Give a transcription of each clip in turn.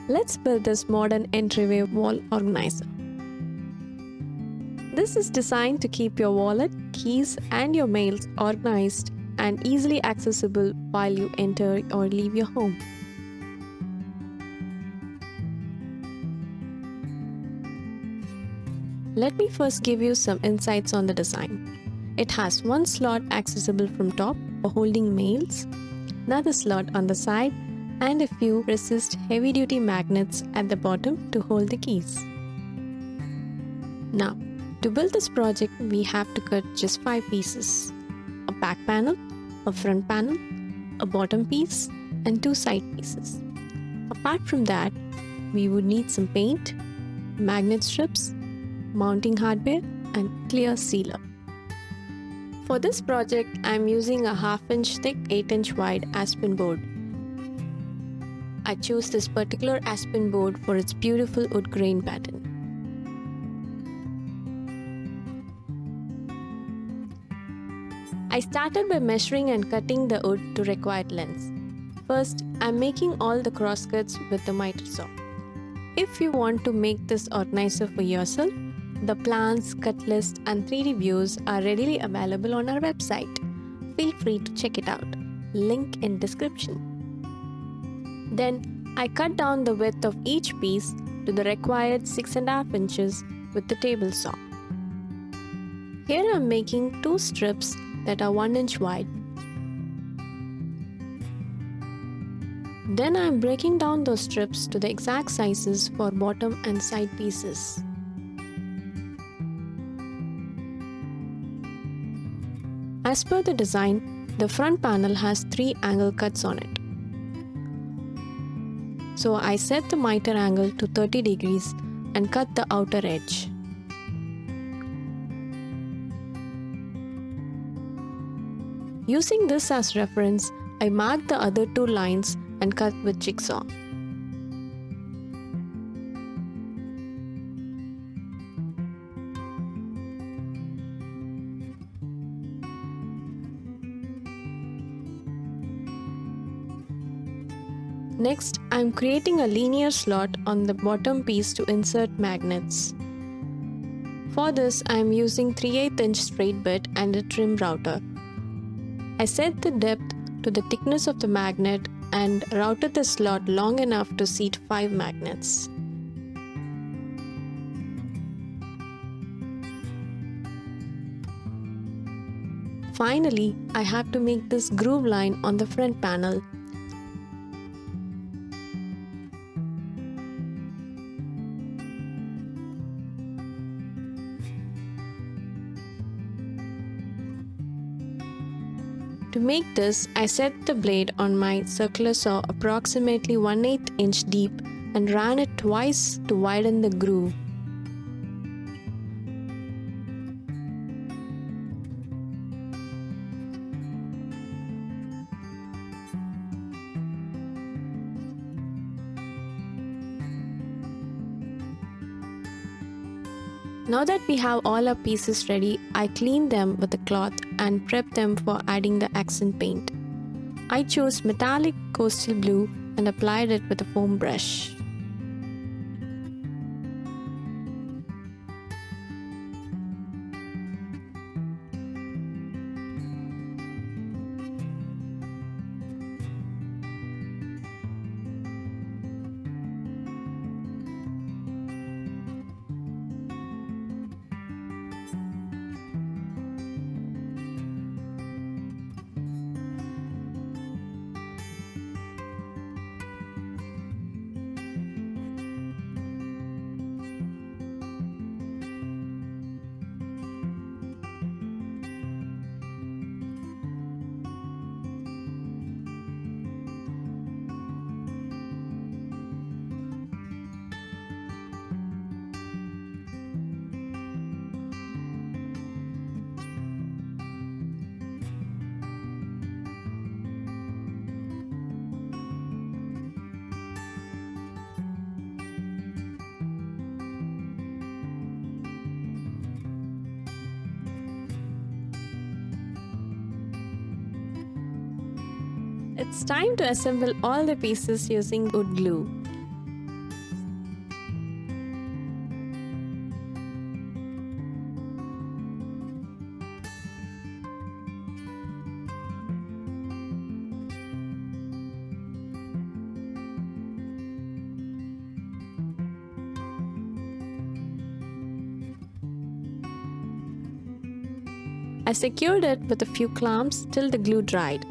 Let's build this modern entryway wall organizer. This is designed to keep your wallet, keys, and your mails organized and easily accessible while you enter or leave your home. Let me first give you some insights on the design. It has one slot accessible from top for holding mails, another slot on the side, and a few resist heavy-duty magnets at the bottom to hold the keys. Now, to build this project, we have to cut just 5 pieces: a back panel, a front panel, a bottom piece, and 2 side pieces. Apart from that, we would need some paint, magnet strips, mounting hardware, and clear sealer. For this project, I am using a 1/2 inch thick 8 inch wide aspen board. I chose this particular aspen board for its beautiful wood grain pattern. I started by measuring and cutting the wood to required lengths. First, I am making all the crosscuts with the miter saw. If you want to make this organizer for yourself, the plans, cut list, and 3D views are readily available on our website. Feel free to check it out. Link in description. Then, I cut down the width of each piece to the required 6.5 inches with the table saw. Here I am making 2 strips that are 1 inch wide. Then I am breaking down those strips to the exact sizes for bottom and side pieces. As per the design, the front panel has 3 angle cuts on it. So I set the miter angle to 30 degrees and cut the outer edge. Using this as reference, I marked the other 2 lines and cut with jigsaw. Next, I am creating a linear slot on the bottom piece to insert magnets. For this, I am using 3/8 inch straight bit and a trim router. I set the depth to the thickness of the magnet and routed the slot long enough to seat 5 magnets. Finally, I have to make this groove line on the front panel. To make this, I set the blade on my circular saw approximately 1/8 inch deep and ran it twice to widen the groove. Now that we have all our pieces ready, I cleaned them with a cloth and prepped them for adding the accent paint. I chose metallic coastal blue and applied it with a foam brush. It's time to assemble all the pieces using wood glue. I secured it with a few clamps till the glue dried.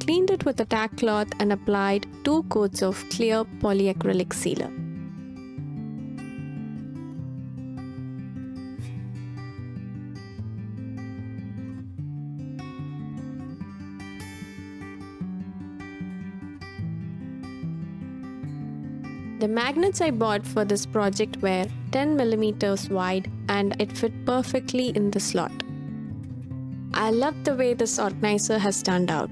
Cleaned it with a tack cloth and applied 2 coats of clear polyacrylic sealer. The magnets I bought for this project were 10 mm wide and it fit perfectly in the slot. I love the way this organizer has turned out.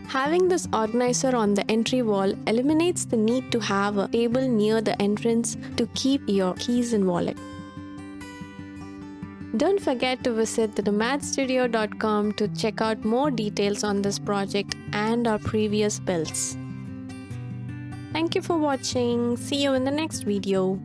Having this organizer on the entry wall eliminates the need to have a table near the entrance to keep your keys and wallet. Don't forget to visit thenomadstudio.com to check out more details on this project and our previous builds. Thank you for watching. See you in the next video.